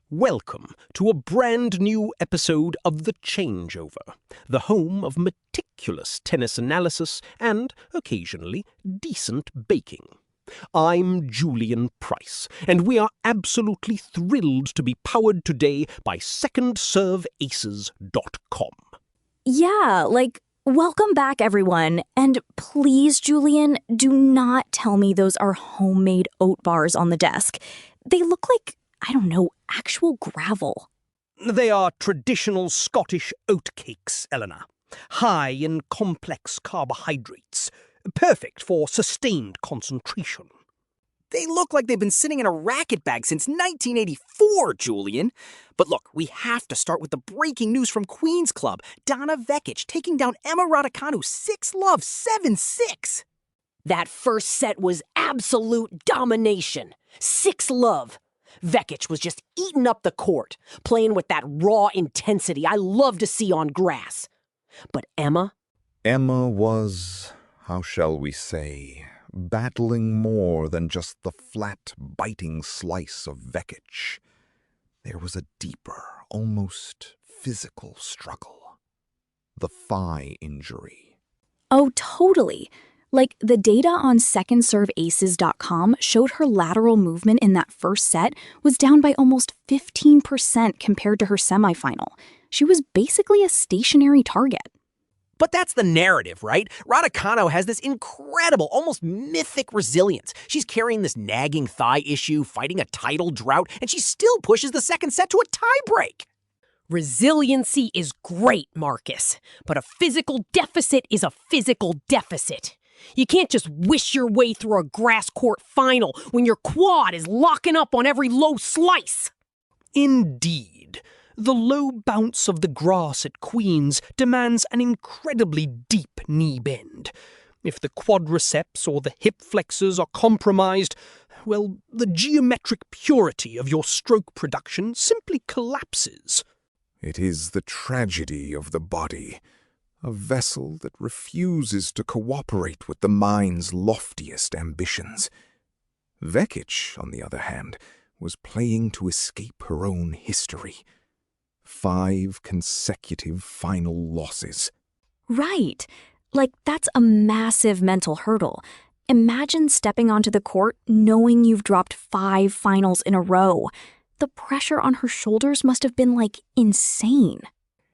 Welcome to a brand new episode of The Changeover, the home of meticulous tennis analysis and, occasionally, decent baking. I'm Julian Price, and we are absolutely thrilled to be powered today by SecondServeAces.com. Yeah, welcome back, everyone. And please, Julian, do not tell me those are homemade oat bars on the desk. They look like, actual gravel. They are traditional Scottish oatcakes, Eleanor. High in complex carbohydrates. Perfect for sustained concentration. They look like they've been sitting in a racket bag since 1984, Julian. But look, we have to start with the breaking news from Queen's Club. Donna Vekic taking down Emma Raducanu 6-love, 7-6. That first set was absolute domination. 6-love. Vekic was just eating up the court, playing with that raw intensity I love to see on grass. But Emma was, how shall we say, battling more than just the flat, biting slice of Vekic. There was a deeper, almost physical struggle. The thigh injury. Oh, totally. The data on SecondServeAces.com showed her lateral movement in that first set was down by almost 15% compared to her semifinal. She was basically a stationary target. But that's the narrative, right? Raducanu has this incredible, almost mythic resilience. She's carrying this nagging thigh issue, fighting a title drought, and she still pushes the second set to a tiebreak. Resiliency is great, Marcus, but a physical deficit is a physical deficit. You can't just wish your way through a grass court final when your quad is locking up on every low slice. Indeed. The low bounce of the grass at Queen's demands an incredibly deep knee bend. If the quadriceps or the hip flexors are compromised, well, the geometric purity of your stroke production simply collapses. It is the tragedy of the body, a vessel that refuses to cooperate with the mind's loftiest ambitions. Vekic, on the other hand, was playing to escape her own history. 5 consecutive final losses. Right. That's a massive mental hurdle. Imagine stepping onto the court knowing you've dropped 5 finals in a row. The pressure on her shoulders must have been, insane.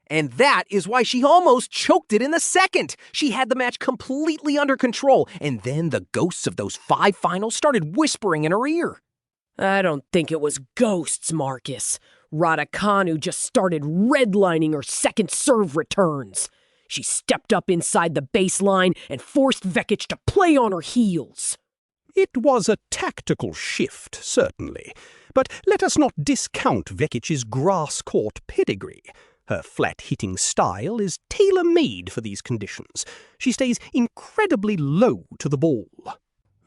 And that is why she almost choked it in the second. She had the match completely under control, and then the ghosts of those 5 finals started whispering in her ear. I don't think it was ghosts, Marcus. Raducanu just started redlining her second serve returns. She stepped up inside the baseline and forced Vekic to play on her heels. It was a tactical shift, certainly, but let us not discount Vekic's grass-court pedigree. Her flat-hitting style is tailor-made for these conditions. She stays incredibly low to the ball.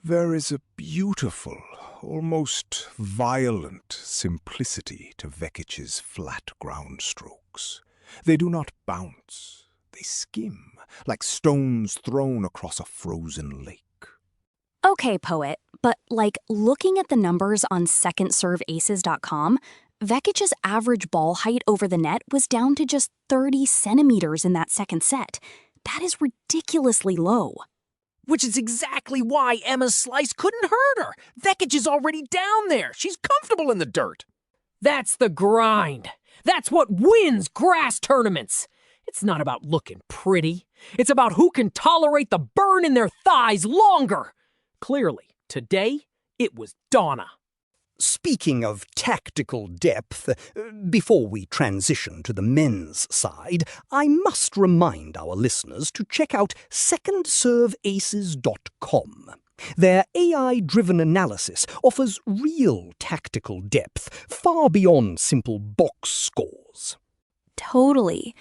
There is a beautiful, almost violent simplicity to Vekic's flat ground strokes. They do not bounce. They skim, like stones thrown across a frozen lake. Okay, poet, but looking at the numbers on SecondServeAces.com, Vekic's average ball height over the net was down to just 30 centimeters in that second set. That is ridiculously low. Which is exactly why Emma's slice couldn't hurt her. Vekic is already down there. She's comfortable in the dirt. That's the grind. That's what wins grass tournaments. It's not about looking pretty. It's about who can tolerate the burn in their thighs longer. Clearly, today, it was Donna. Speaking of tactical depth, before we transition to the men's side, I must remind our listeners to check out SecondServeAces.com. Their AI-driven analysis offers real tactical depth, far beyond simple box scores. Totally.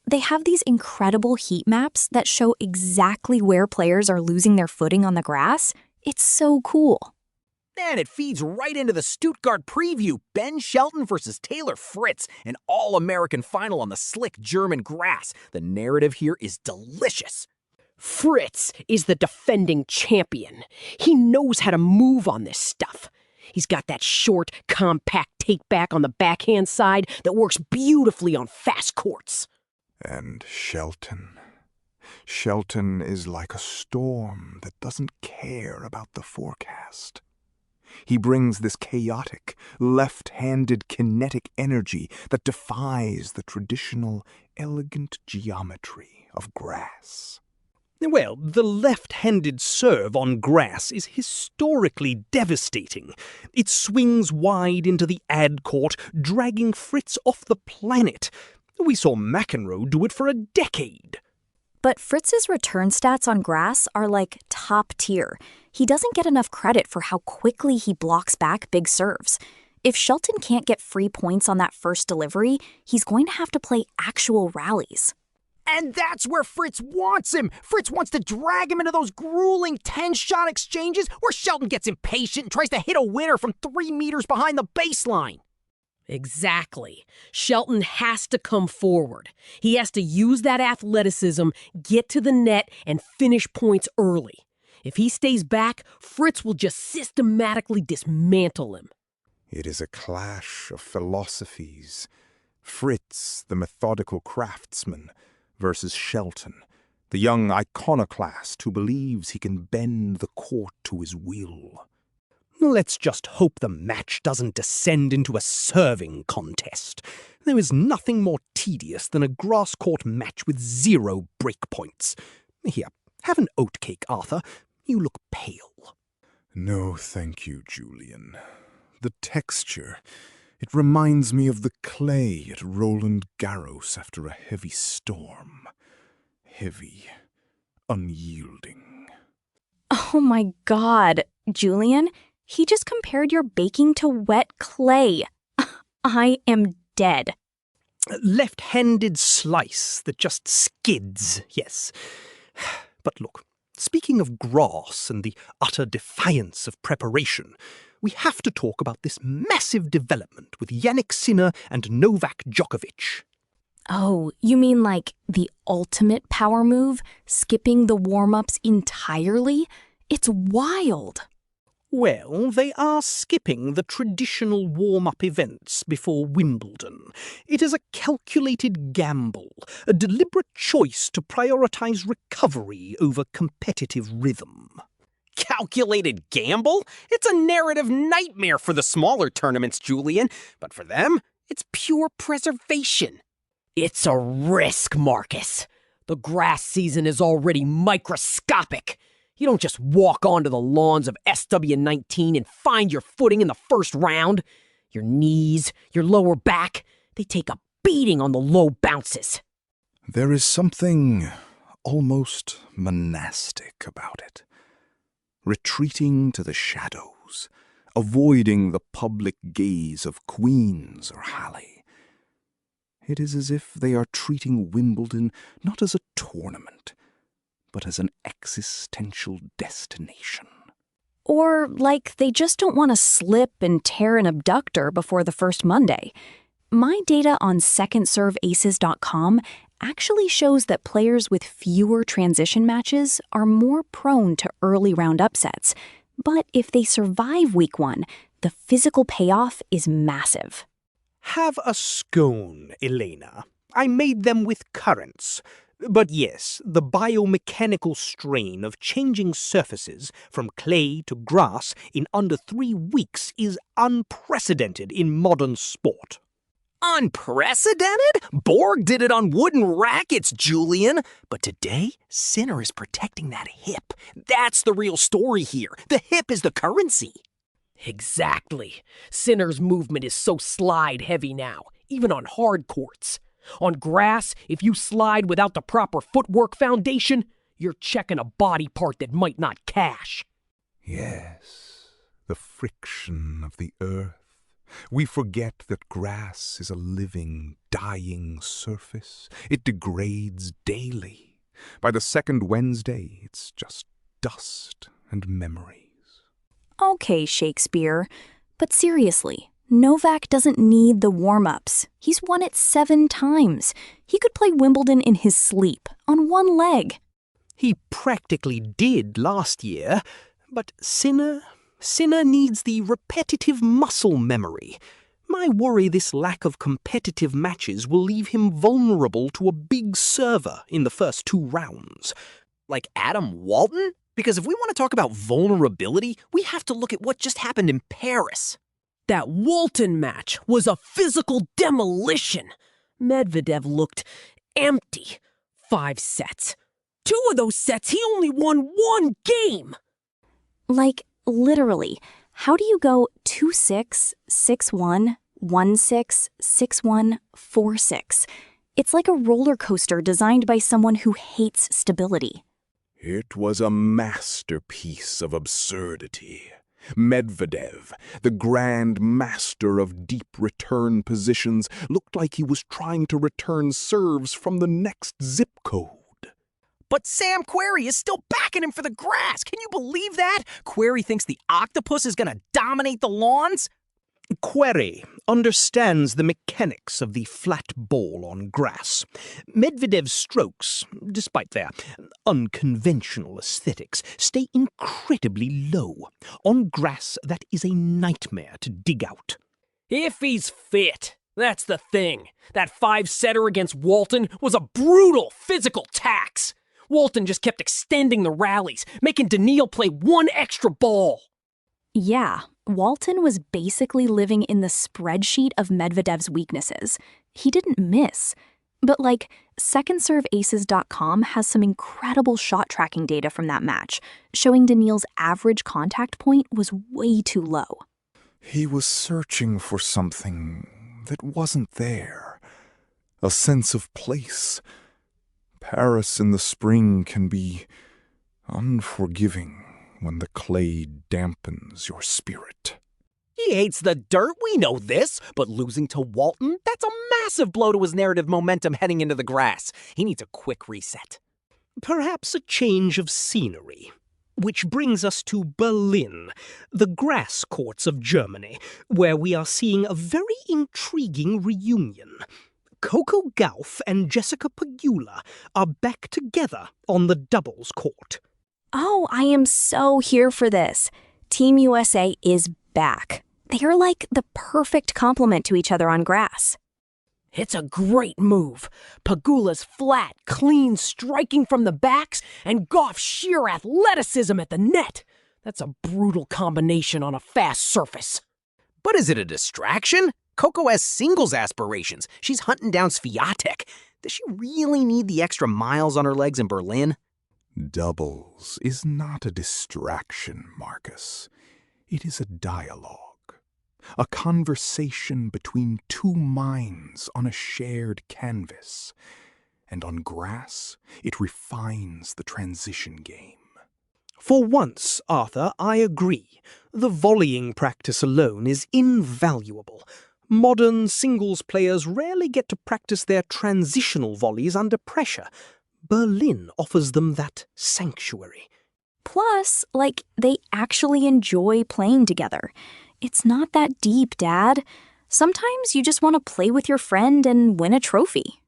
They have these incredible heat maps that show exactly where players are losing their footing on the grass. It's so cool. And it feeds right into the Stuttgart preview. Ben Shelton versus Taylor Fritz, an all-American final on the slick German grass. The narrative here is delicious. Fritz is the defending champion. He knows how to move on this stuff. He's got that short, compact take-back on the backhand side that works beautifully on fast courts. And Shelton. Shelton is like a storm that doesn't care about the forecast. He brings this chaotic, left-handed kinetic energy that defies the traditional, elegant geometry of grass. Well, the left-handed serve on grass is historically devastating. It swings wide into the ad court, dragging Fritz off the planet. We saw McEnroe do it for a decade. But Fritz's return stats on grass are like top tier. He doesn't get enough credit for how quickly he blocks back big serves. If Shelton can't get free points on that first delivery, he's going to have to play actual rallies. And that's where Fritz wants him. Fritz wants to drag him into those grueling 10-shot exchanges where Shelton gets impatient and tries to hit a winner from 3 meters behind the baseline. Exactly. Shelton has to come forward. He has to use that athleticism, get to the net, and finish points early. If he stays back, Fritz will just systematically dismantle him. It is a clash of philosophies. Fritz, the methodical craftsman, versus Shelton, the young iconoclast who believes he can bend the court to his will. Let's just hope the match doesn't descend into a serving contest. There is nothing more tedious than a grass court match with 0 breakpoints. Here, have an oatcake, Arthur. You look pale. No, thank you, Julian. The texture, it reminds me of the clay at Roland Garros after a heavy storm. Heavy, unyielding. Oh my God, Julian, he just compared your baking to wet clay. I am dead. Left-handed slice that just skids, yes. But look, speaking of grass and the utter defiance of preparation, we have to talk about this massive development with Jannik Sinner and Novak Djokovic. Oh, you mean like the ultimate power move, skipping the warm-ups entirely? It's wild. Well, they are skipping the traditional warm-up events before Wimbledon. It is a calculated gamble, a deliberate choice to prioritize recovery over competitive rhythm. Calculated gamble? It's a narrative nightmare for the smaller tournaments, Julian. But for them, it's pure preservation. It's a risk, Marcus. The grass season is already microscopic. You don't just walk onto the lawns of SW19 and find your footing in the first round. Your knees, your lower back, they take a beating on the low bounces. There is something almost monastic about it. Retreating to the shadows, avoiding the public gaze of Queens or Halle. It is as if they are treating Wimbledon not as a tournament, but as an existential destination. Or like they just don't want to slip and tear an abductor before the first Monday. My data on secondserveaces.com actually shows that players with fewer transition matches are more prone to early round upsets. But if they survive week 1, the physical payoff is massive. Have a scone, Elena. I made them with currants. But yes, the biomechanical strain of changing surfaces from clay to grass in under 3 weeks is unprecedented in modern sport. Unprecedented? Borg did it on wooden rackets, Julian. But today, Sinner is protecting that hip. That's the real story here. The hip is the currency. Exactly. Sinner's movement is so slide-heavy now, even on hard courts. On grass, if you slide without the proper footwork foundation, you're checking a body part that might not cash. Yes, the friction of the earth. We forget that grass is a living, dying surface. It degrades daily. By the second Wednesday, it's just dust and memories. Okay, Shakespeare. But seriously, Novak doesn't need the warm-ups. He's won it 7 times. He could play Wimbledon in his sleep, on one leg. He practically did last year, but Sinner Sinner needs the repetitive muscle memory. My worry this lack of competitive matches will leave him vulnerable to a big server in the first 2 rounds. Like Adam Walton? Because if we want to talk about vulnerability, we have to look at what just happened in Paris. That Walton match was a physical demolition. Medvedev looked empty. 5 sets. 2 of those sets, he only won 1 game. Like, literally, how do you go 2-6, 6-1, 1-6, 6-1, 4-6? It's like a roller coaster designed by someone who hates stability. It was a masterpiece of absurdity. Medvedev, the grand master of deep return positions, looked like he was trying to return serves from the next zip code. But Sam Querrey is still backing him for the grass. Can you believe that? Querrey thinks the octopus is going to dominate the lawns? Querrey understands the mechanics of the flat ball on grass. Medvedev's strokes, despite their unconventional aesthetics, stay incredibly low on grass that is a nightmare to dig out. If he's fit, that's the thing. That 5-setter against Walton was a brutal physical tax. Walton just kept extending the rallies, making Daniil play 1 extra ball. Yeah, Walton was basically living in the spreadsheet of Medvedev's weaknesses. He didn't miss. But like, secondserveaces.com has some incredible shot tracking data from that match, showing Daniil's average contact point was way too low. He was searching for something that wasn't there. A sense of place. Paris in the spring can be unforgiving when the clay dampens your spirit. He hates the dirt, we know this, but losing to Walton, that's a massive blow to his narrative momentum heading into the grass. He needs a quick reset. Perhaps a change of scenery. Which brings us to Berlin, the grass courts of Germany, where we are seeing a very intriguing reunion. Coco Gauff and Jessica Pegula are back together on the doubles court. Oh, I am so here for this. Team USA is back. They are like the perfect complement to each other on grass. It's a great move. Pegula's flat, clean striking from the backs, and Gauff's sheer athleticism at the net. That's a brutal combination on a fast surface. But is it a distraction? Coco has singles aspirations. She's hunting down Swiatek. Does she really need the extra miles on her legs in Berlin? Doubles is not a distraction, Marcus. It is a dialogue. A conversation between 2 minds on a shared canvas. And on grass, it refines the transition game. For once, Arthur, I agree. The volleying practice alone is invaluable. Modern singles players rarely get to practice their transitional volleys under pressure. Berlin offers them that sanctuary. Plus, like, they actually enjoy playing together. It's not that deep, Dad. Sometimes you just want to play with your friend and win a trophy.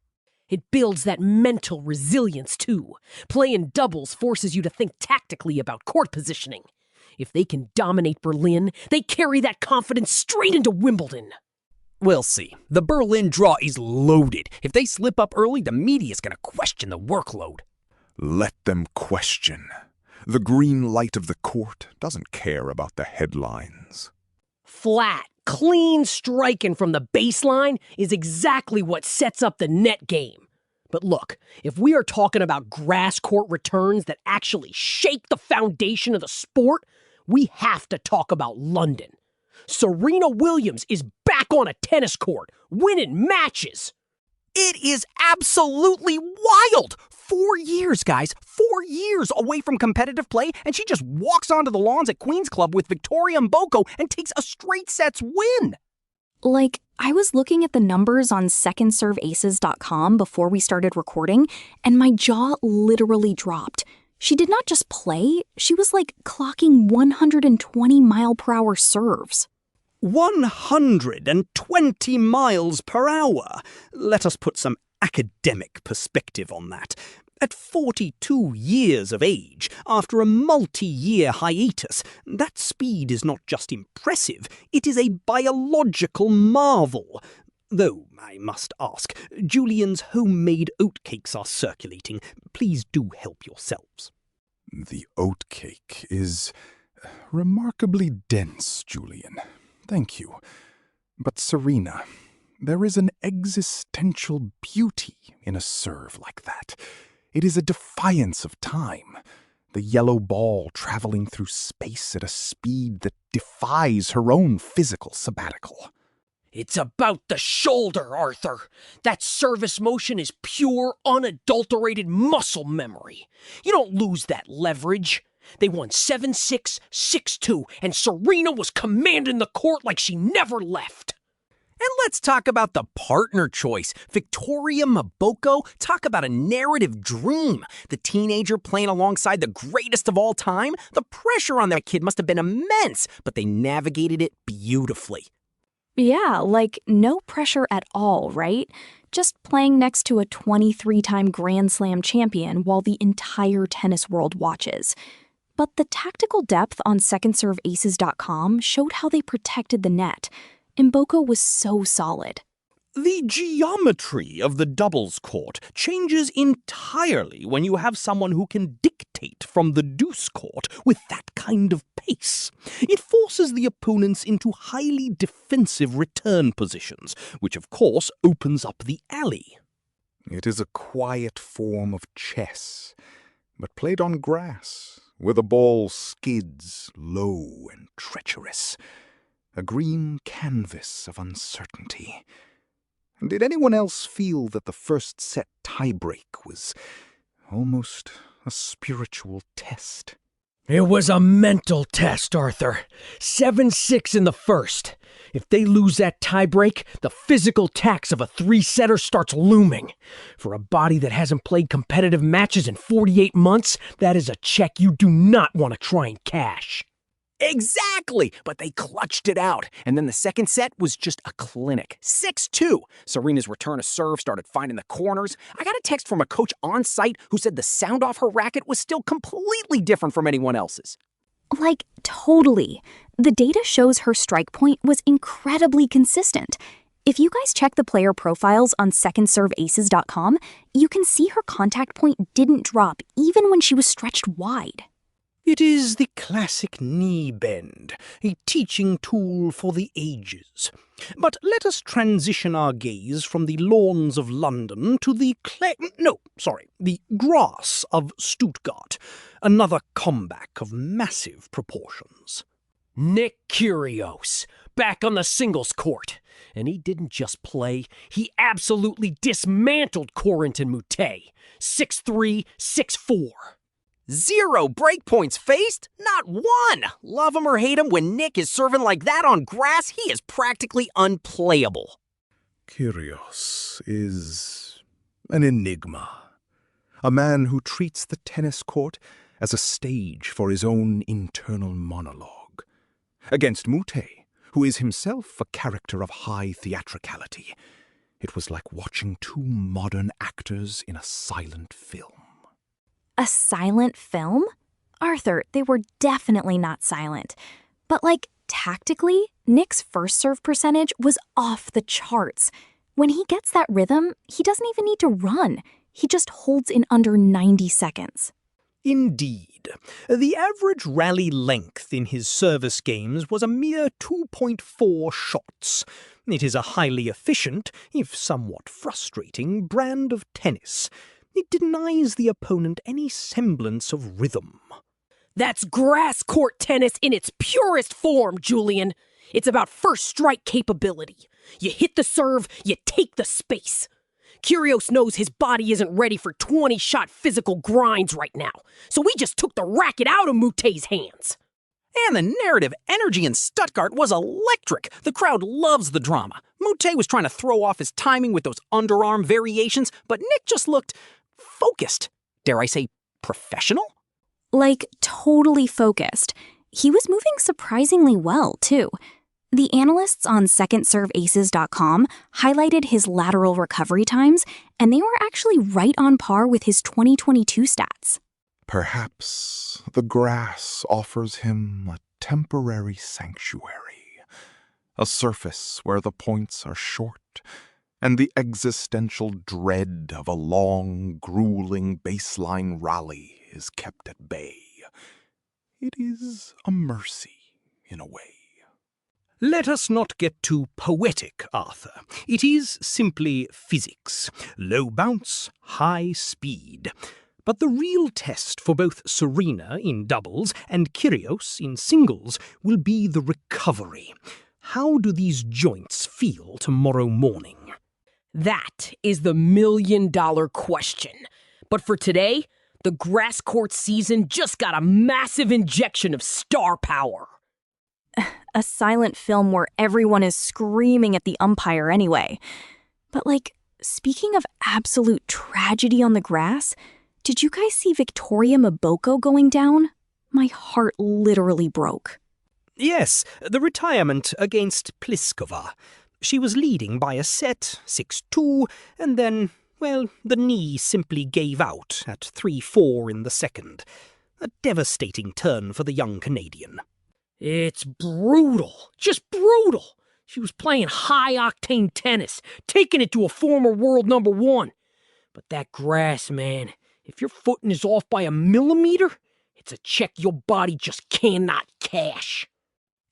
It builds that mental resilience, too. Playing doubles forces you to think tactically about court positioning. If they can dominate Berlin, they carry that confidence straight into Wimbledon. We'll see. The Berlin draw is loaded. If they slip up early, the media's going to question the workload. Let them question. The green light of the court doesn't care about the headlines. Flat, clean striking from the baseline is exactly what sets up the net game. But look, if we are talking about grass court returns that actually shake the foundation of the sport, we have to talk about London. Serena Williams is back on a tennis court, winning matches. It is absolutely wild! 4 years, guys. 4 years away from competitive play, and she just walks onto the lawns at Queen's Club with Victoria Mboko and takes a straight sets win. Like, I was looking at the numbers on secondserveaces.com before we started recording, and my jaw literally dropped. She did not just play, she was like clocking 120-mile-per-hour serves. 120 miles per hour. Let us put some academic perspective on that. At 42 years of age, after a multi-year hiatus, that speed is not just impressive, it is a biological marvel. Though, I must ask, Julian's homemade oatcakes are circulating. Please do help yourselves. The oatcake is remarkably dense, Julian. Thank you. But Serena, there is an existential beauty in a serve like that. It is a defiance of time. The yellow ball traveling through space at a speed that defies her own physical sabbatical. It's about the shoulder, Arthur. That service motion is pure, unadulterated muscle memory. You don't lose that leverage. They won 7-6, 6-2, and Serena was commanding the court like she never left. And let's talk about the partner choice. Victoria Mboko, talk about a narrative dream. The teenager playing alongside the greatest of all time. The pressure on that kid must have been immense, but they navigated it beautifully. Yeah, like no pressure at all, right? Just playing next to a 23-time Grand Slam champion while the entire tennis world watches. But the tactical depth on secondserveaces.com showed how they protected the net. Mboko was so solid. The geometry of the doubles court changes entirely when you have someone who can dictate from the deuce court with that kind of pace. It forces the opponents into highly defensive return positions, which of course opens up the alley. It is a quiet form of chess, but played on grass, where the ball skids low and treacherous. A green canvas of uncertainty. Did anyone else feel that the first set tiebreak was almost a spiritual test? It was a mental test, Arthur. 7-6 in the first. If they lose that tiebreak, the physical tax of a three-setter starts looming. For a body that hasn't played competitive matches in 48 months, that is a check you do not want to try and cash. Exactly! But they clutched it out. And then the second set was just a clinic. 6-2. Serena's return of serve started finding the corners. I got a text from a coach on site who said the sound off her racket was still completely different from anyone else's. Like, totally. The data shows her strike point was incredibly consistent. If you guys check the player profiles on secondserveaces.com, you can see her contact point didn't drop even when she was stretched wide. It is the classic knee bend, a teaching tool for the ages. But let us transition our gaze from the lawns of London to the the grass of Stuttgart, another comeback of massive proportions. Nick Kyrgios, back on the singles court. And he didn't just play, he absolutely dismantled Corentin Moutet. 6-3, 6-4. 0 breakpoints faced? Not one! Love him or hate him, when Nick is serving like that on grass, he is practically unplayable. Kyrgios is an enigma. A man who treats the tennis court as a stage for his own internal monologue. Against Moutet, who is himself a character of high theatricality, it was like watching two modern actors in a silent film. A silent film? Arthur, they were definitely not silent. But tactically, Nick's first serve percentage was off the charts. When he gets that rhythm, he doesn't even need to run. He just holds in under 90 seconds. Indeed. The average rally length in his service games was a mere 2.4 shots. It is a highly efficient, if somewhat frustrating, brand of tennis. It denies the opponent any semblance of rhythm. That's grass court tennis in its purest form, Julian. It's about first strike capability. You hit the serve, you take the space. Kyrgios knows his body isn't ready for 20-shot physical grinds right now, so we just took the racket out of Moutet's hands. And the narrative energy in Stuttgart was electric. The crowd loves the drama. Moutet was trying to throw off his timing with those underarm variations, but Nick just looked focused. Dare I say, professional? Totally focused. He was moving surprisingly well, too. The analysts on secondserveaces.com highlighted his lateral recovery times, and they were actually right on par with his 2022 stats. Perhaps the grass offers him a temporary sanctuary, a surface where the points are short, and the existential dread of a long, grueling baseline rally is kept at bay. It is a mercy, in a way. Let us not get too poetic, Arthur. It is simply physics. Low bounce, high speed. But the real test for both Serena in doubles and Kyrgios in singles will be the recovery. How do these joints feel tomorrow morning? That is the million-dollar question. But for today, the grass court season just got a massive injection of star power. A silent film where everyone is screaming at the umpire anyway. But speaking of absolute tragedy on the grass, did you guys see Victoria Mboko going down? My heart literally broke. Yes, the retirement against Pliskova. She was leading by a set, 6-2, and then, well, the knee simply gave out at 3-4 in the second. A devastating turn for the young Canadian. It's brutal. Just brutal. She was playing high-octane tennis, taking it to a former world number one. But that grass, man, if your footing is off by a millimeter, it's a check your body just cannot cash.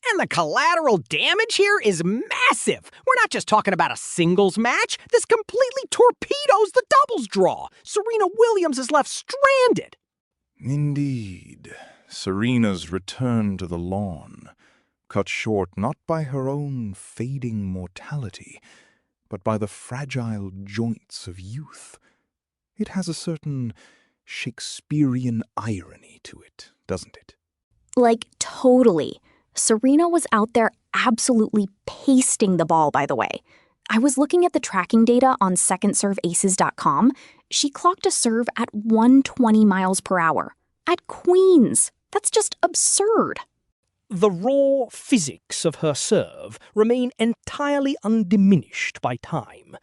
And the collateral damage here is massive. We're not just talking about a singles match. This completely torpedoes the doubles draw. Serena Williams is left stranded. Indeed, Serena's return to the lawn, cut short not by her own fading mortality, but by the fragile joints of youth. It has a certain Shakespearean irony to it, doesn't it? Totally. Serena was out there absolutely pasting the ball, by the way. I was looking at the tracking data on secondserveaces.com. She clocked a serve at 120 miles per hour. At Queens. That's just absurd. The raw physics of her serve remain entirely undiminished by time.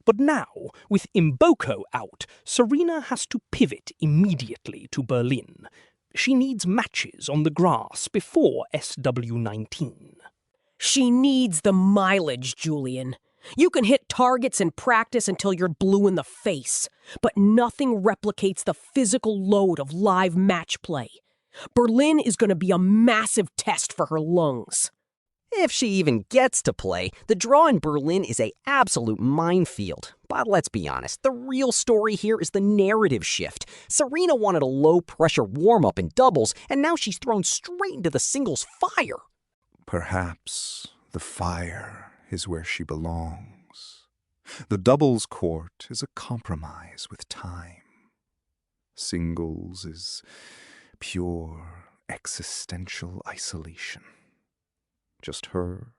But now, with Mboko out, Serena has to pivot immediately to Berlin. She needs matches on the grass before SW19. She needs the mileage, Julian. You can hit targets in practice until you're blue in the face, but nothing replicates the physical load of live match play. Berlin is going to be a massive test for her lungs. If she even gets to play, the draw in Berlin is an absolute minefield. But let's be honest, the real story here is the narrative shift. Serena wanted a low-pressure warm-up in doubles, and now she's thrown straight into the singles fire. Perhaps the fire is where she belongs. The doubles court is a compromise with time. Singles is pure existential isolation. Just her,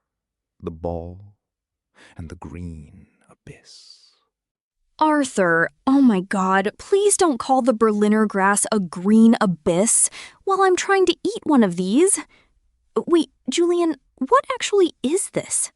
the ball, and the green abyss. Arthur, oh my God, please don't call the Berliner grass a green abyss while I'm trying to eat one of these. Wait, Julian, what actually is this?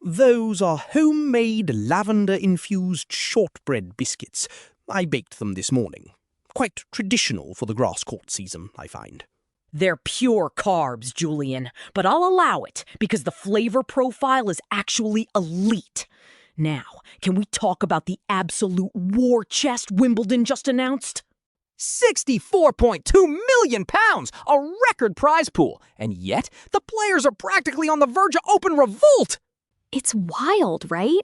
Those are homemade lavender-infused shortbread biscuits. I baked them this morning. Quite traditional for the grass court season, I find. They're pure carbs, Julian, but I'll allow it because the flavor profile is actually elite. Now, can we talk about the absolute war chest Wimbledon just announced? 64.2 million pounds, a record prize pool, and yet the players are practically on the verge of open revolt. It's wild, right?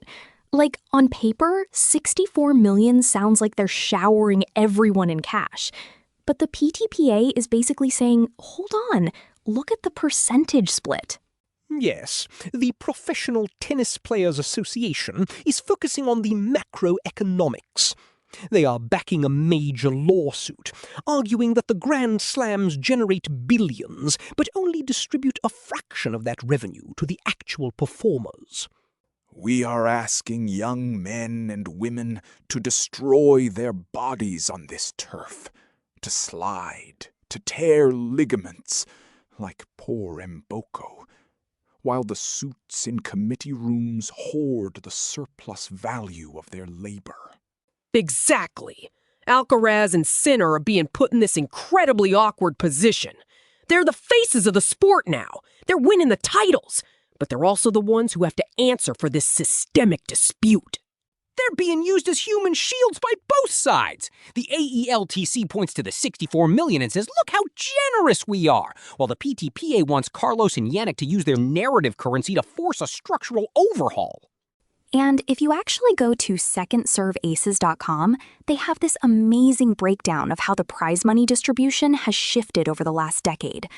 On paper, 64 million sounds like they're showering everyone in cash. But the PTPA is basically saying, hold on, look at the percentage split. Yes, the Professional Tennis Players Association is focusing on the macroeconomics. They are backing a major lawsuit, arguing that the Grand Slams generate billions, but only distribute a fraction of that revenue to the actual performers. We are asking young men and women to destroy their bodies on this turf, to slide, to tear ligaments, like poor Mboko. while the suits in committee rooms hoard the surplus value of their labor. Exactly. Alcaraz and Sinner are being put in this incredibly awkward position. They're the faces of the sport now. They're winning the titles, but they're also the ones who have to answer for this systemic dispute. They're being used as human shields by both sides. The AELTC points to the $64 million and says, look how generous we are, while the PTPA wants Carlos and Jannik to use their narrative currency to force a structural overhaul. And if you actually go to secondserveaces.com, they have this amazing breakdown of how the prize money distribution has shifted over the last decade.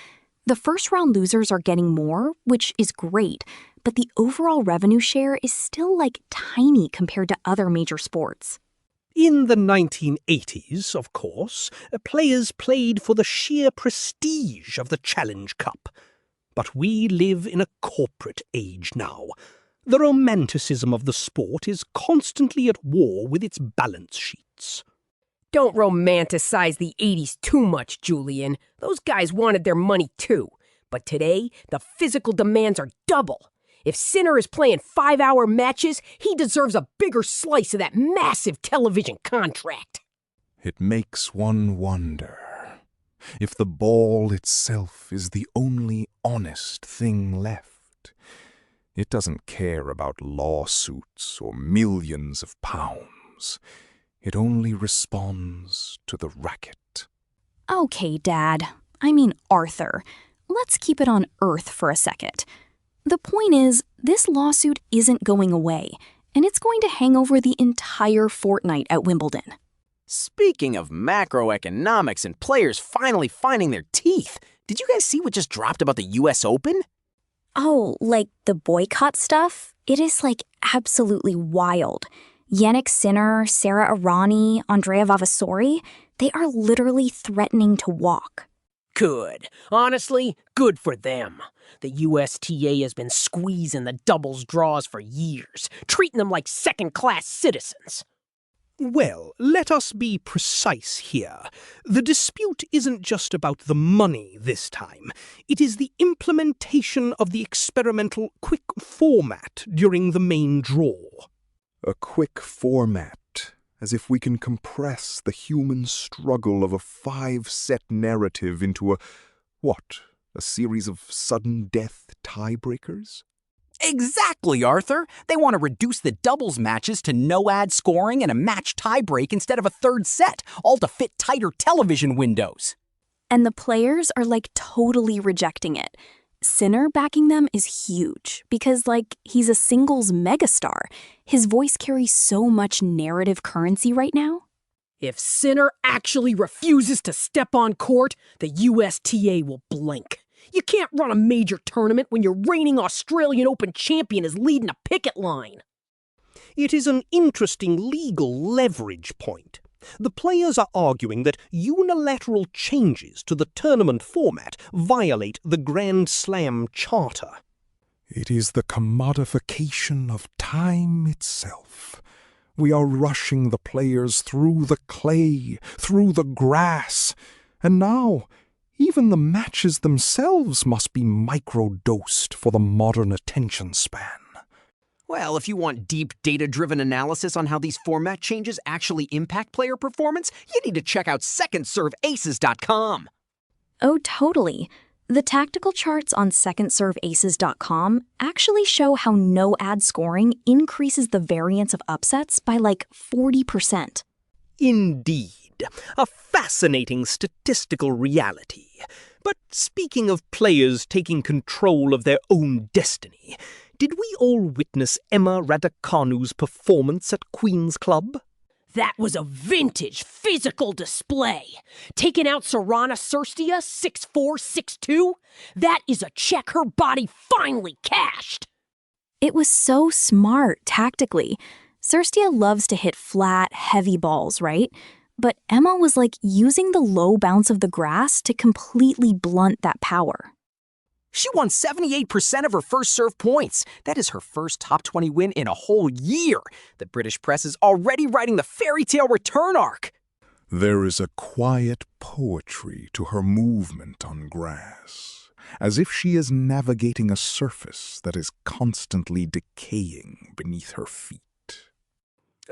The first-round losers are getting more, which is great, but the overall revenue share is still, tiny compared to other major sports. In the 1980s, of course, players played for the sheer prestige of the Challenge Cup. But we live in a corporate age now. The romanticism of the sport is constantly at war with its balance sheets. Don't romanticize the 80s too much, Julian. Those guys wanted their money too. But today, the physical demands are double. If Sinner is playing 5-hour matches, he deserves a bigger slice of that massive television contract. It makes one wonder if the ball itself is the only honest thing left. It doesn't care about lawsuits or millions of pounds. It only responds to the racket. Okay, Dad. I mean Arthur. Let's keep it on Earth for a second. The point is, this lawsuit isn't going away, and it's going to hang over the entire fortnight at Wimbledon. Speaking of macroeconomics and players finally finding their teeth, did you guys see what just dropped about the US Open? Oh, the boycott stuff? It is, absolutely wild. Jannik Sinner, Sara Errani, Andrea Vavasori, they are literally threatening to walk. Good. Honestly, good for them. The USTA has been squeezing the doubles draws for years, treating them like second-class citizens. Well, let us be precise here. The dispute isn't just about the money this time. It is the implementation of the experimental quick format during the main draw. A quick format, as if we can compress the human struggle of a 5-set narrative into a series of sudden death tiebreakers? Exactly, Arthur. They want to reduce the doubles matches to no-ad scoring and a match tiebreak instead of a third set, all to fit tighter television windows. And the players are, totally rejecting it. Sinner backing them is huge because, he's a singles megastar. His voice carries so much narrative currency right now. If Sinner actually refuses to step on court, the USTA will blink. You can't run a major tournament when your reigning Australian Open champion is leading a picket line. It is an interesting legal leverage point. The players are arguing that unilateral changes to the tournament format violate the Grand Slam Charter. It is the commodification of time itself. We are rushing the players through the clay, through the grass, and now even the matches themselves must be microdosed for the modern attention span. Well, if you want deep data-driven analysis on how these format changes actually impact player performance, you need to check out secondserveaces.com. Oh, totally. The tactical charts on secondserveaces.com actually show how no ad scoring increases the variance of upsets by 40%. Indeed. A fascinating statistical reality. But speaking of players taking control of their own destiny, did we all witness Emma Raducanu's performance at Queen's Club? That was a vintage physical display. Taking out Serena 6'4", 6'2". That is a check her body finally cashed. It was so smart tactically. Cirstea loves to hit flat, heavy balls, right? But Emma was using the low bounce of the grass to completely blunt that power. She won 78% of her first serve points. That is her first top 20 win in a whole year. The British press is already writing the fairy tale return arc. There is a quiet poetry to her movement on grass, as if she is navigating a surface that is constantly decaying beneath her feet.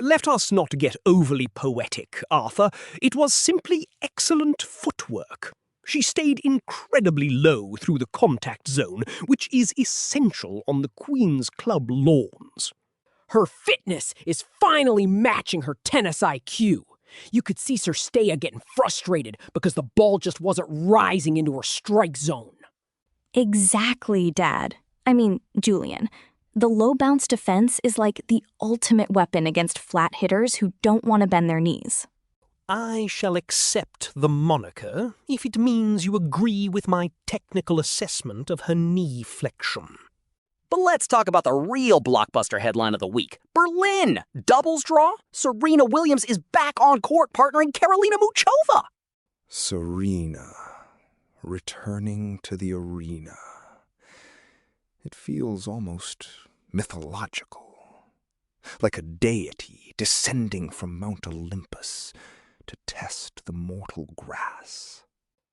Let us not get overly poetic, Arthur. It was simply excellent footwork. She stayed incredibly low through the contact zone, which is essential on the Queen's Club lawns. Her fitness is finally matching her tennis IQ. You could see Cirstea getting frustrated because the ball just wasn't rising into her strike zone. Exactly, Dad. I mean, Julian. The low bounce defense is like the ultimate weapon against flat hitters who don't want to bend their knees. I shall accept the moniker if it means you agree with my technical assessment of her knee flexion. But let's talk about the real blockbuster headline of the week. Berlin! Doubles draw? Serena Williams is back on court partnering Karolina Muchova! Serena, returning to the arena. It feels almost mythological, like a deity descending from Mount Olympus to test the mortal grass.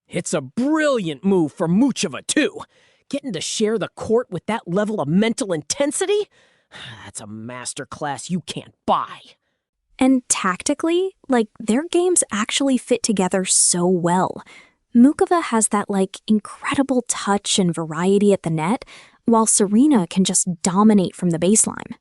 It's a brilliant move for Muchova, too. Getting to share the court with that level of mental intensity? That's a masterclass you can't buy. And tactically, their games actually fit together so well. Muchova has that, incredible touch and variety at the net, while Serena can just dominate from the baseline.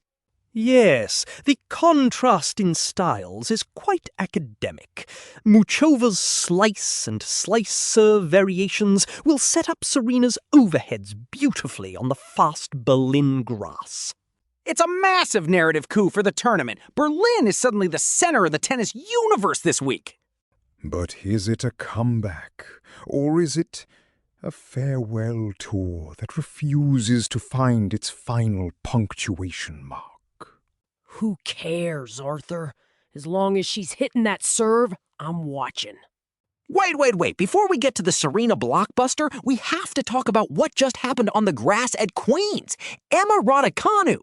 Yes, the contrast in styles is quite academic. Muchova's slice and slice-serve variations will set up Serena's overheads beautifully on the fast Berlin grass. It's a massive narrative coup for the tournament. Berlin is suddenly the center of the tennis universe this week. But is it a comeback, or is it a farewell tour that refuses to find its final punctuation mark? Who cares, Arthur? As long as she's hitting that serve, I'm watching. Wait. Before we get to the Serena blockbuster, we have to talk about what just happened on the grass at Queen's. Emma Raducanu.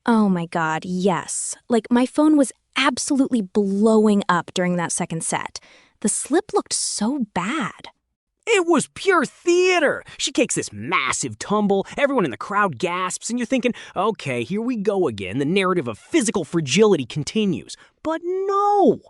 Oh my God, yes. My phone was absolutely blowing up during that second set. The slip looked so bad. It was pure theater. She takes this massive tumble, everyone in the crowd gasps, and you're thinking, okay, here we go again. The narrative of physical fragility continues. But no!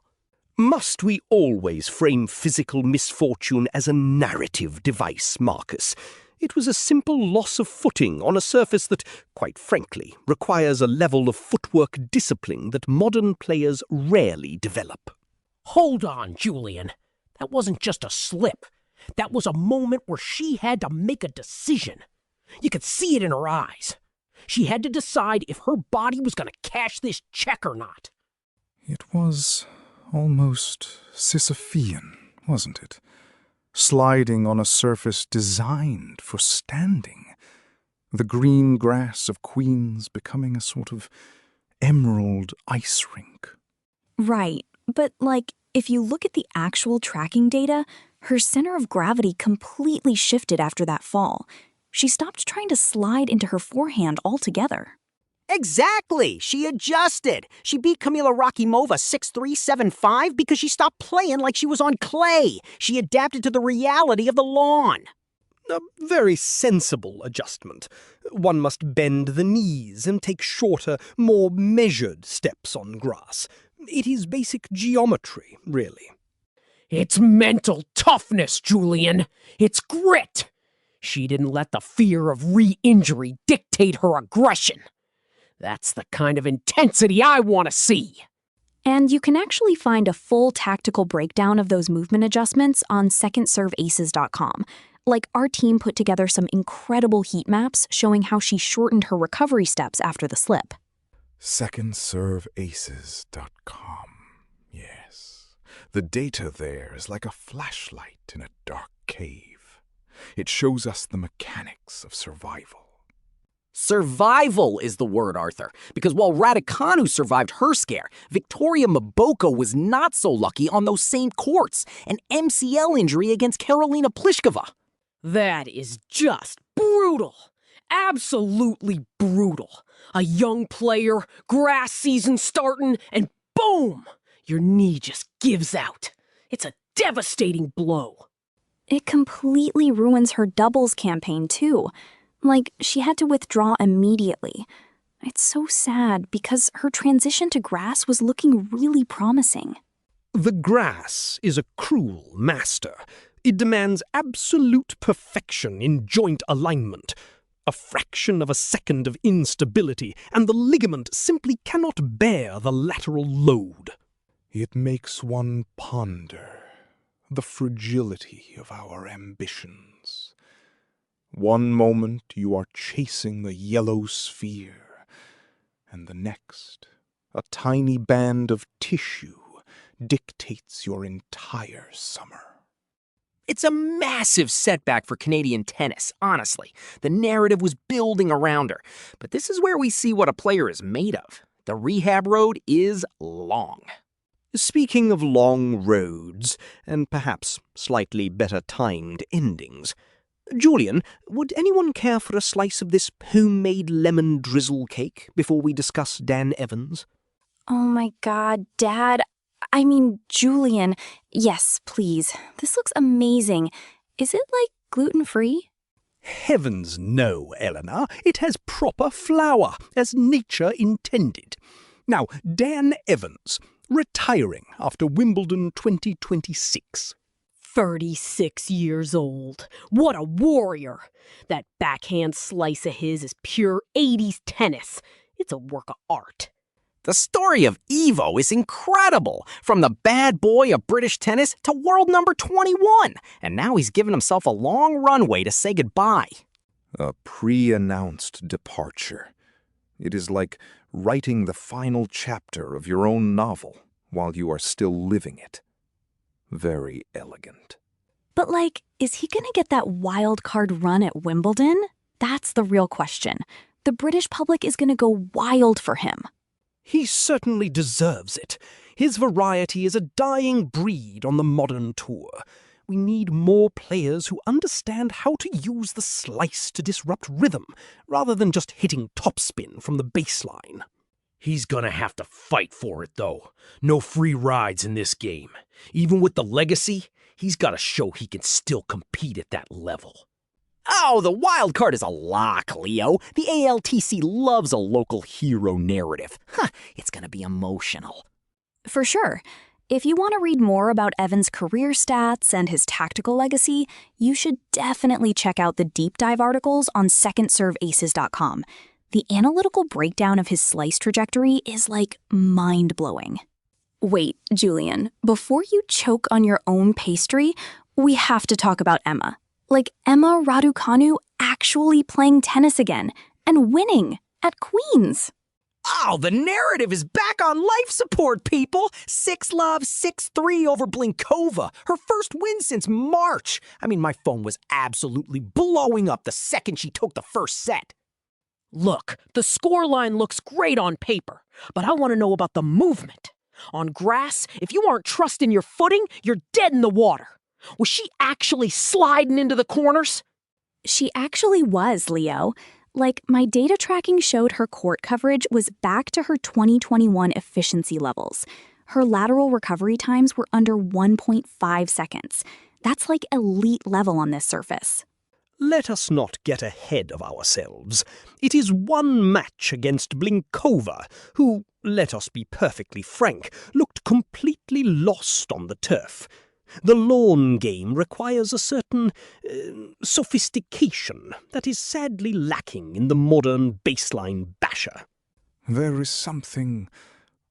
Must we always frame physical misfortune as a narrative device, Marcus? It was a simple loss of footing on a surface that, quite frankly, requires a level of footwork discipline that modern players rarely develop. Hold on, Julian. That wasn't just a slip. That was a moment where she had to make a decision. You could see it in her eyes. She had to decide if her body was going to cash this check or not. It was almost Sisyphean, wasn't it? Sliding on a surface designed for standing. The green grass of Queen's becoming a sort of emerald ice rink. Right, but if you look at the actual tracking data, her center of gravity completely shifted after that fall. She stopped trying to slide into her forehand altogether. Exactly! She adjusted. She beat Kamila Rakimova 6-3, 7-5 because she stopped playing like she was on clay. She adapted to the reality of the lawn. A very sensible adjustment. One must bend the knees and take shorter, more measured steps on grass. It is basic geometry, really. It's mental toughness, Julian. It's grit. She didn't let the fear of re-injury dictate her aggression. That's the kind of intensity I want to see. And you can actually find a full tactical breakdown of those movement adjustments on secondserveaces.com. Our team put together some incredible heat maps showing how she shortened her recovery steps after the slip. Secondserveaces.com. Yes. The data there is like a flashlight in a dark cave. It shows us the mechanics of survival. Survival is the word, Arthur, because while Raducanu survived her scare, Victoria Mboka was not so lucky on those same courts, an MCL injury against Karolina Pliskova. That is just brutal. Absolutely brutal. A young player, grass season starting, and boom! Your knee just gives out. It's a devastating blow. It completely ruins her doubles campaign, too. Like, she had to withdraw immediately. It's so sad because her transition to grass was looking really promising. The grass is a cruel master. It demands absolute perfection in joint alignment. A fraction of a second of instability, and the ligament simply cannot bear the lateral load. It makes one ponder the fragility of our ambitions. One moment you are chasing the yellow sphere, and the next, a tiny band of tissue dictates your entire summer. It's a massive setback for Canadian tennis, honestly. The narrative was building around her. But this is where we see what a player is made of. The rehab road is long. Speaking of long roads, and perhaps slightly better timed endings, Julian, would anyone care for a slice of this homemade lemon drizzle cake before we discuss Dan Evans? Oh my God, Dad. Julian. Yes, please. This looks amazing. Is it, gluten-free? Heavens no, Eleanor. It has proper flour, as nature intended. Now, Dan Evans, retiring after Wimbledon 2026. 36 years old. What a warrior. That backhand slice of his is pure 80s tennis. It's a work of art. The story of Evo is incredible. From the bad boy of British tennis to world number 21. And now he's given himself a long runway to say goodbye. A pre-announced departure. It is like writing the final chapter of your own novel while you are still living it. Very elegant. But, is he gonna get that wild card run at Wimbledon? That's the real question. The British public is gonna go wild for him. He certainly deserves it. His variety is a dying breed on the modern tour. We need more players who understand how to use the slice to disrupt rhythm, rather than just hitting topspin from the baseline. He's gonna have to fight for it, though. No free rides in this game. Even with the legacy, he's gotta show he can still compete at that level. Oh, the wild card is a lock, Leo. The ALTC loves a local hero narrative. It's gonna be emotional. For sure. If you want to read more about Evans' career stats and his tactical legacy, you should definitely check out the deep dive articles on secondserveaces.com. The analytical breakdown of his slice trajectory is mind-blowing. Wait, Julian, before you choke on your own pastry, we have to talk about Emma. Emma Raducanu actually playing tennis again and winning at Queen's. Oh, the narrative is back on life support, people. 6-love, 6-3 over Blinkova. Her first win since March. My phone was absolutely blowing up the second she took the first set. Look, the scoreline looks great on paper, but I want to know about the movement. On grass, if you aren't trusting your footing, you're dead in the water. Was she actually sliding into the corners? She actually was, Leo. My data tracking showed her court coverage was back to her 2021 efficiency levels. Her lateral recovery times were under 1.5 seconds. That's elite level on this surface. Let us not get ahead of ourselves. It is one match against Blinkova, who, let us be perfectly frank, looked completely lost on the turf. The lawn game requires a certain sophistication that is sadly lacking in the modern baseline basher. There is something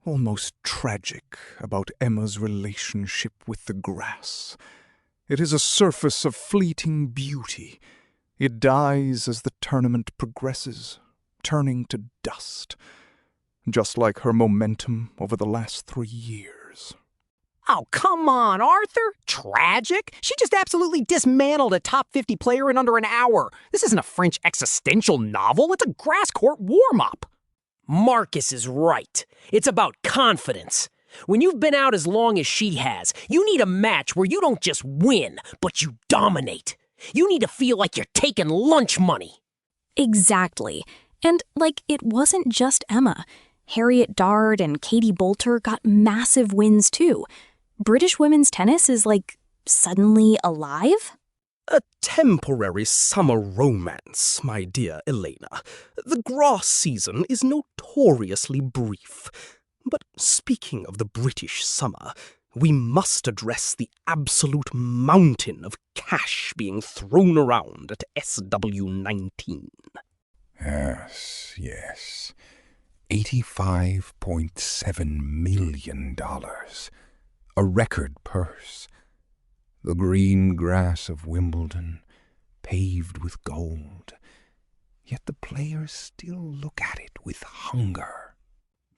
almost tragic about Emma's relationship with the grass. It is a surface of fleeting beauty. It dies as the tournament progresses, turning to dust, just like her momentum over the last 3 years. Oh, come on, Arthur. Tragic? She just absolutely dismantled a top 50 player in under an hour. This isn't a French existential novel. It's a grass court warm-up. Marcus is right. It's about confidence. When you've been out as long as she has, you need a match where you don't just win, but you dominate. You need to feel like you're taking lunch money. Exactly. And, it wasn't just Emma. Harriet Dard and Katie Boulter got massive wins, too. British women's tennis is, suddenly alive? A temporary summer romance, my dear Elena. The grass season is notoriously brief. But speaking of the British summer, we must address the absolute mountain of cash being thrown around at SW19. Yes. $85.7 million. A record purse. The green grass of Wimbledon, paved with gold. Yet the players still look at it with hunger.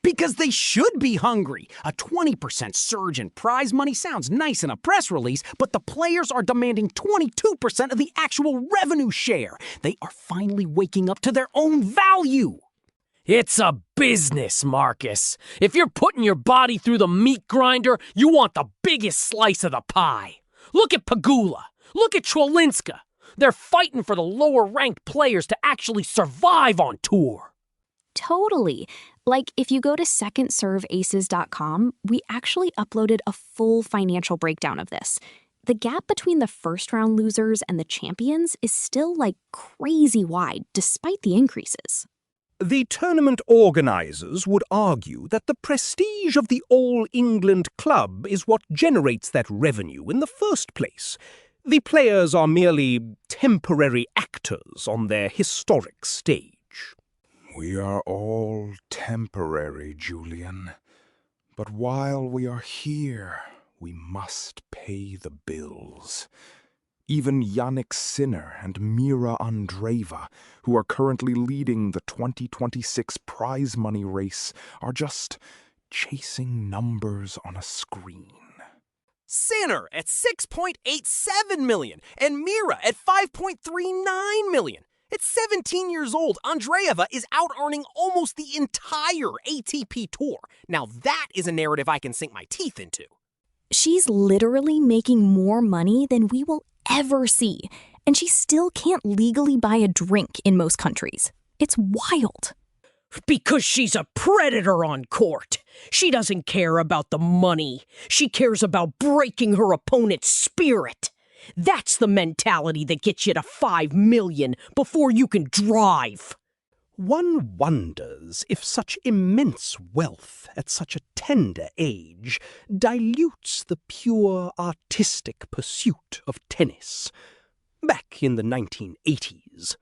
Because they should be hungry. A 20% surge in prize money sounds nice in a press release, but the players are demanding 22% of the actual revenue share. They are finally waking up to their own value. It's a business, Marcus. If you're putting your body through the meat grinder, you want the biggest slice of the pie. Look at Pegula. Look at Trolinska. They're fighting for the lower-ranked players to actually survive on tour. Totally. Like, if you go to secondserveaces.com, we actually uploaded a full financial breakdown of this. The gap between the first-round losers and the champions is still, like, crazy wide, despite the increases. The tournament organizers would argue that the prestige of the All England club is what generates that revenue in the first place. The players are merely temporary actors on their historic stage. We are all temporary, Julian. But while we are here, we must pay the bills. Even Jannik Sinner and Mira Andreeva, who are currently leading the 2026 prize money race, are just chasing numbers on a screen. Sinner at $6.87 million and Mira at $5.39 million. At 17 years old, Andreeva is out-earning almost the entire ATP Tour. Now that is a narrative I can sink my teeth into. She's literally making more money than we will ever see, and she still can't legally buy a drink in most countries. It's wild. Because she's a predator on court. She doesn't care about the money. She cares about breaking her opponent's spirit. That's the mentality that gets you to $5 million before you can drive. One wonders if such immense wealth at such a tender age dilutes the pure artistic pursuit of tennis. Back in the 1980s.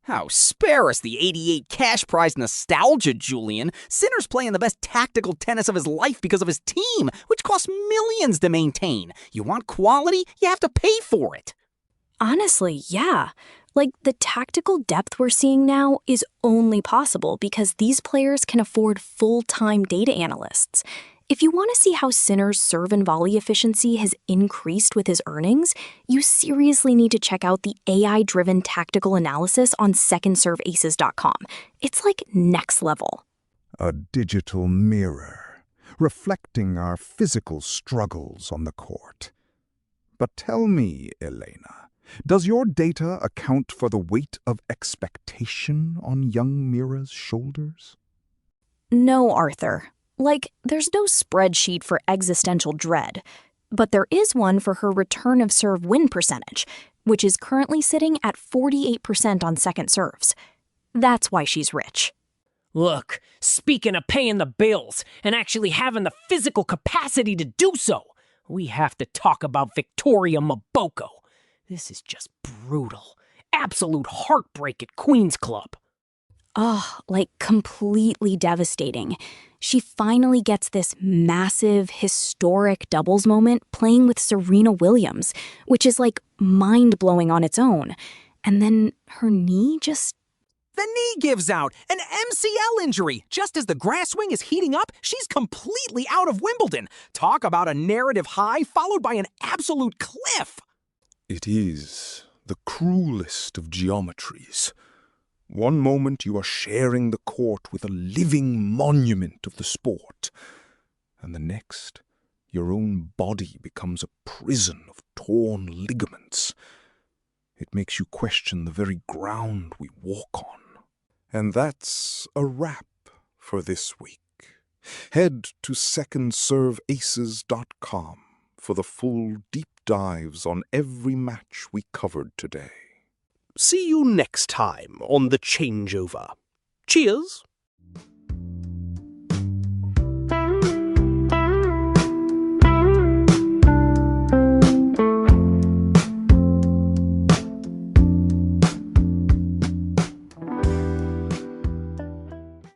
How spare us the 88 cash prize nostalgia, Julian. Sinner's playing the best tactical tennis of his life because of his team, which costs millions to maintain. You want quality? You have to pay for it. Honestly, yeah. Like, the tactical depth we're seeing now is only possible because these players can afford full-time data analysts. If you want to see how Sinner's serve and volley efficiency has increased with his earnings, you seriously need to check out the AI-driven tactical analysis on secondserveaces.com. It's like next level. A digital mirror, reflecting our physical struggles on the court. But tell me, Elena, does your data account for the weight of expectation on young Mira's shoulders? No, Arthur. Like, there's no spreadsheet for existential dread, but there is one for her return of serve win percentage, which is currently sitting at 48% on second serves. That's why she's rich. Look, speaking of paying the bills and actually having the physical capacity to do so, we have to talk about Victoria Mboko. This is just brutal. Absolute heartbreak at Queen's Club. Oh, like completely devastating. She finally gets this massive, historic doubles moment playing with Serena Williams, which is like mind-blowing on its own. And then her knee just... The knee gives out. An MCL injury. Just as the grass swing is heating up, she's completely out of Wimbledon. Talk about a narrative high followed by an absolute cliff. It is the cruelest of geometries. One moment you are sharing the court with a living monument of the sport, and the next, your own body becomes a prison of torn ligaments. It makes you question the very ground we walk on. And that's a wrap for this week. Head to secondserveaces.com for the full deep dives on every match we covered today. See you next time on the Changeover. Cheers!